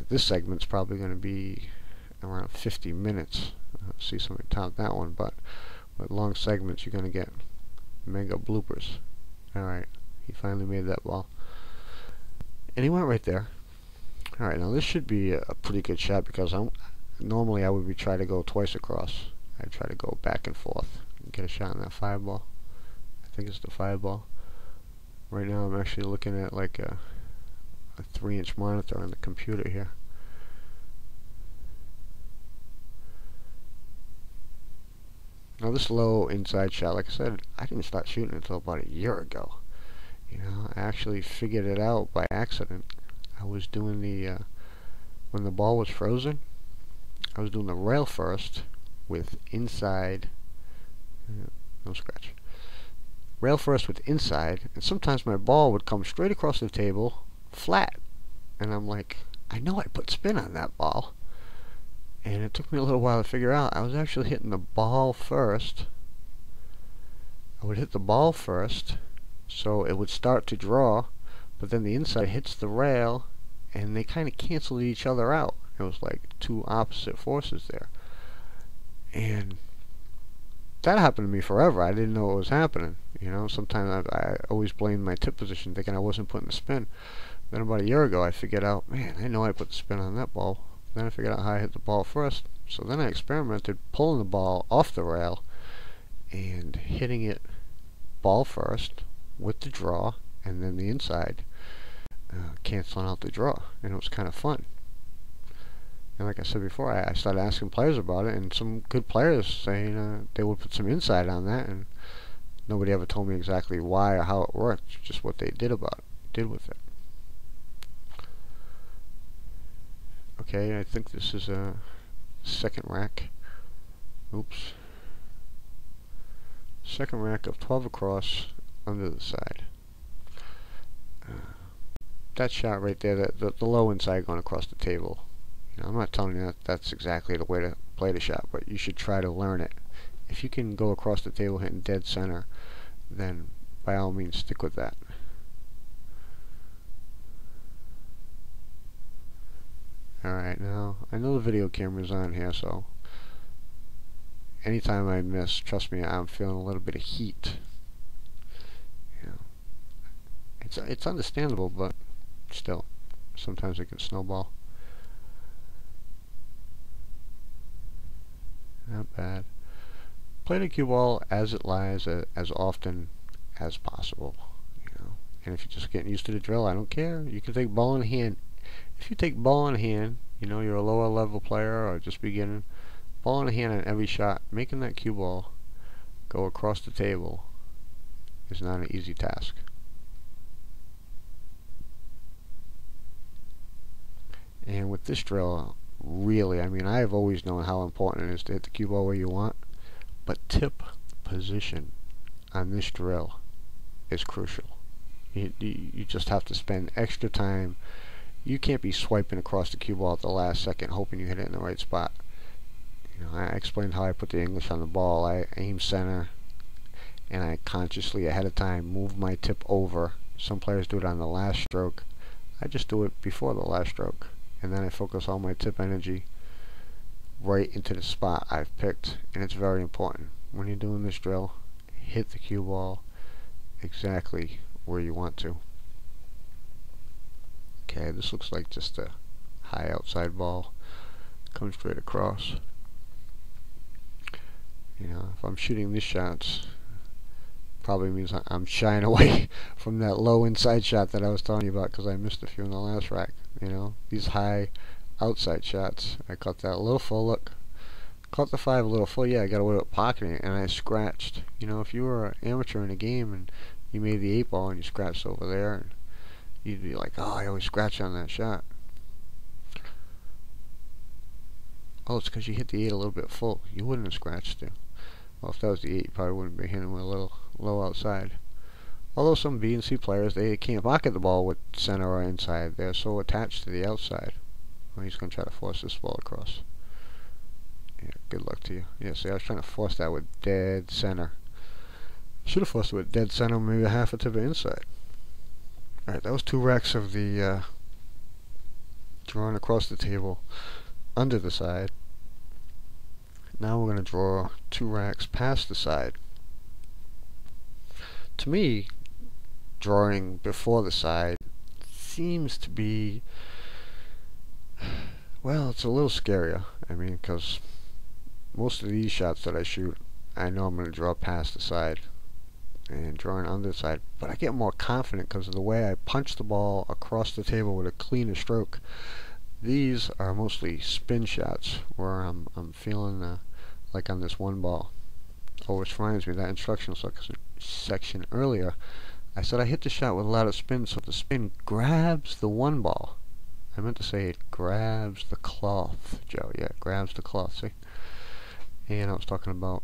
This segment's probably going to be around 50 minutes. See somebody top that one, but with long segments you're going to get mega bloopers. Alright, he finally made that ball. And he went right there. Alright, now this should be a pretty good shot because normally I would try to go twice across. I'd try to go back and forth and get a shot on that 5 ball. I think it's the 5 ball. Right now I'm actually looking at like a 3-inch monitor on the computer here. Now this low inside shot, like I said, I didn't start shooting until about a year ago. You know, I actually figured it out by accident. I was doing the, when the ball was frozen, I was doing the rail first with inside, no scratch. Rail first with inside, and sometimes my ball would come straight across the table, flat. And I'm like, I know I put spin on that ball. And it took me a little while to figure out I was actually hitting the ball first. I would hit the ball first, so it would start to draw, but then the inside hits the rail, and they kind of canceled each other out. It was like two opposite forces there. And that happened to me forever. I didn't know what was happening. You know, sometimes I always blamed my tip position, thinking I wasn't putting the spin. Then about a year ago, I figured out, man, I know I put the spin on that ball. Then I figured out how I hit the ball first. So then I experimented pulling the ball off the rail and hitting it ball first with the draw, and then the inside canceling out the draw. And it was kind of fun. And like I said before, I started asking players about it, and some good players saying they would put some inside on that, and nobody ever told me exactly why or how it worked, just what they did with it. Okay, I think this is a second rack. Oops. Second rack of 12 across under the side. That shot right there, the low inside going across the table. You know, I'm not telling you that that's exactly the way to play the shot, but you should try to learn it. If you can go across the table hitting dead center, then by all means stick with that. Alright, now I know the video camera's on here, so anytime I miss, trust me, I'm feeling a little bit of heat. You know, it's understandable, but still, sometimes it can snowball. Not bad. Play the cue ball as it lies as often as possible. You know, and if you're just getting used to the drill, I don't care. You can take ball in hand. If you take ball in hand, you know, you're a lower level player or just beginning, ball in hand on every shot, making that cue ball go across the table is not an easy task. And with this drill, really, I mean, I've always known how important it is to hit the cue ball where you want, but tip position on this drill is crucial. You just have to spend extra time. You can't be swiping across the cue ball at the last second hoping you hit it in the right spot. You know, I explained how I put the English on the ball. I aim center, and I consciously ahead of time move my tip over. Some players do it on the last stroke. I just do it before the last stroke, and then I focus all my tip energy right into the spot I've picked. And it's very important when you're doing this drill, hit the cue ball exactly where you want to. Okay, this looks like just a high outside ball, comes straight across. You know, if I'm shooting these shots, probably means I'm shying away from that low inside shot that I was telling you about, because I missed a few in the last rack. You know, these high outside shots, I caught that a little full. Look, caught the 5 a little full. Yeah, I got away with pocketing it, and I scratched. You know, if you were an amateur in a game and you made the 8 ball and you scratched over there, and you'd be like, oh, I always scratch on that shot. Oh, it's because you hit the 8 a little bit full. You wouldn't have scratched it. Well, if that was the 8, you probably wouldn't be hitting with a little low outside. Although some B and C players, they can't pocket the ball with center or inside. They're so attached to the outside. Well, he's going to try to force this ball across. Yeah, good luck to you. Yeah, see, I was trying to force that with dead center. Should have forced it with dead center, maybe a half a tip of inside. Alright, that was 2 racks of the drawing across the table under the side. Now we're going to draw 2 racks past the side. To me, drawing before the side seems to be, well, it's a little scarier. I mean, because most of these shots that I shoot, I know I'm going to draw past the side and drawing under the side, but I get more confident because of the way I punch the ball across the table with a cleaner stroke. These are mostly spin shots where I'm feeling like on this one ball. Oh, which reminds me, that instructional section earlier, I said I hit the shot with a lot of spin, so the spin grabs the one ball. I meant to say it grabs the cloth, Joe. Yeah, it grabs the cloth, see? And I was talking about,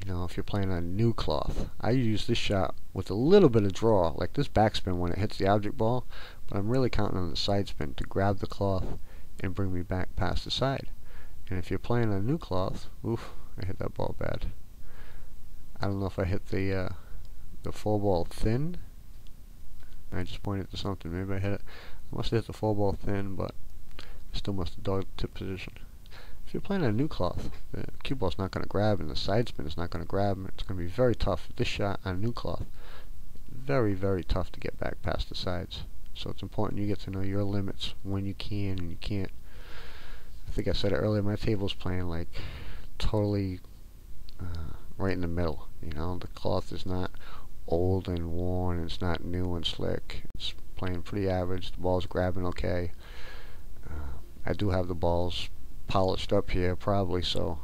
you know, if you're playing on new cloth. I use this shot with a little bit of draw, like this backspin when it hits the object ball, but I'm really counting on the side spin to grab the cloth and bring me back past the side. And if you're playing on new cloth, oof, I hit that ball bad. I don't know if I hit the full ball thin. I just pointed to something. Maybe I hit it. I must have hit the full ball thin, but I still must have dogged tip position. If you're playing on a new cloth, the cue ball's not going to grab and the side spin is not going to grab. It's going to be very tough. This shot on a new cloth, very, very tough to get back past the sides. So it's important you get to know your limits, when you can and you can't. I think I said it earlier, my table's playing like totally right in the middle. You know, the cloth is not old and worn, it's not new and slick. It's playing pretty average. The ball's grabbing okay. I do have the balls polished up here, probably, so,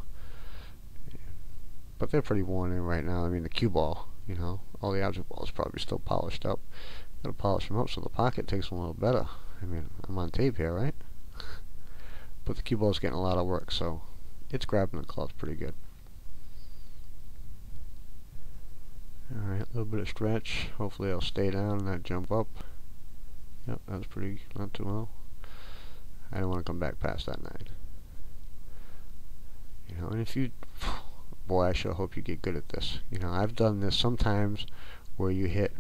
but they're pretty worn in right now. I mean, the cue ball, you know, all the object balls probably still polished up. Gotta polish them up so the pocket takes them a little better. I mean, I'm on tape here, right? But the cue ball's getting a lot of work, so it's grabbing the cloth pretty good. Alright, a little bit of stretch. Hopefully I'll stay down and not jump up. Yep, that was pretty, not too low. I don't want to come back past that 9. You know, and if you, boy, I sure hope you get good at this. You know, I've done this sometimes where you hit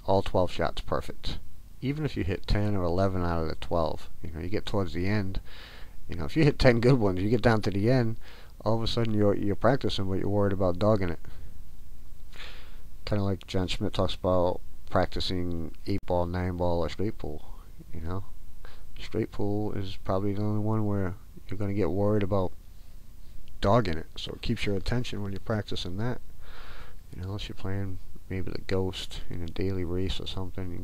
all 12 shots perfect. Even if you hit 10 or 11 out of the 12, you know, you get towards the end. You know, if you hit 10 good ones, you get down to the end, all of a sudden you're practicing, but you're worried about dogging it. Kind of like John Schmidt talks about practicing 8-ball, 9-ball, or straight pool. You know, straight pool is probably the only one where you're going to get worried about dogging it. So it keeps your attention when you're practicing that. You know, unless you're playing maybe the ghost in a daily race or something, you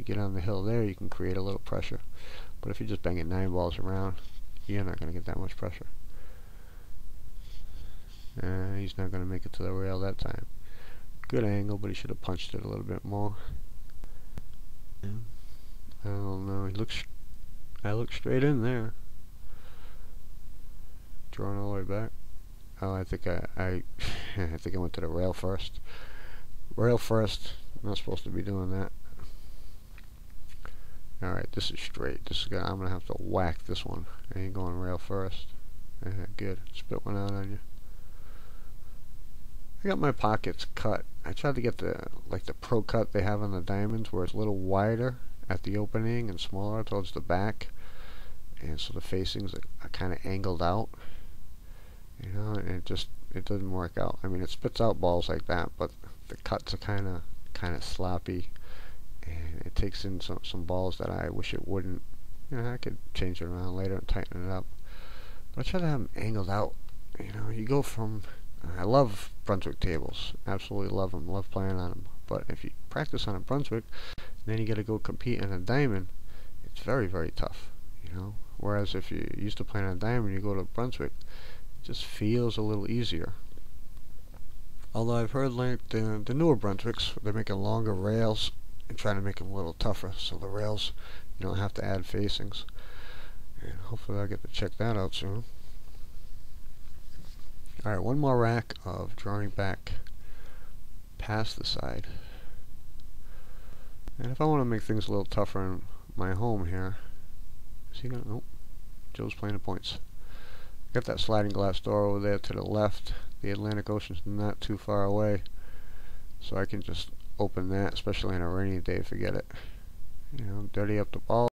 get on the hill there, you can create a little pressure. But if you're just banging 9 balls around, you're not going to get that much pressure. He's not going to make it to the rail that time. Good angle, but he should have punched it a little bit more. Yeah. I don't know. I look straight in there. Drawing all the way back. Oh, I think I think I went to the rail first. Rail first. I'm not supposed to be doing that. All right, this is straight. I'm gonna have to whack this one. I ain't going rail first. Good. Spit one out on you. I got my pockets cut. I tried to get the pro cut they have on the diamonds, where it's a little wider at the opening and smaller towards the back, and so the facings are kind of angled out. You know, and it doesn't work out. I mean, it spits out balls like that, but the cuts are kind of sloppy, and it takes in some balls that I wish it wouldn't. You know, I could change it around later and tighten it up. But I try to have them angled out. You know, you go from. I love Brunswick tables. Absolutely love them. Love playing on them. But if you practice on a Brunswick, then you got to go compete on a diamond. It's very, very tough. You know. Whereas if you're used to playing on a diamond, you go to Brunswick, it just feels a little easier. Although I've heard like the newer Brunswicks, they're making longer rails and trying to make them a little tougher. So the rails, you don't have to add facings. And hopefully I'll get to check that out soon. Alright, one more rack of drawing back past the side. And if I want to make things a little tougher in my home here, is he gonna? Nope. Joe's playing the points. Got that sliding glass door over there to the left. The Atlantic Ocean's not too far away, so I can just open that, especially on a rainy day. Forget it. You know, dirty up the ball.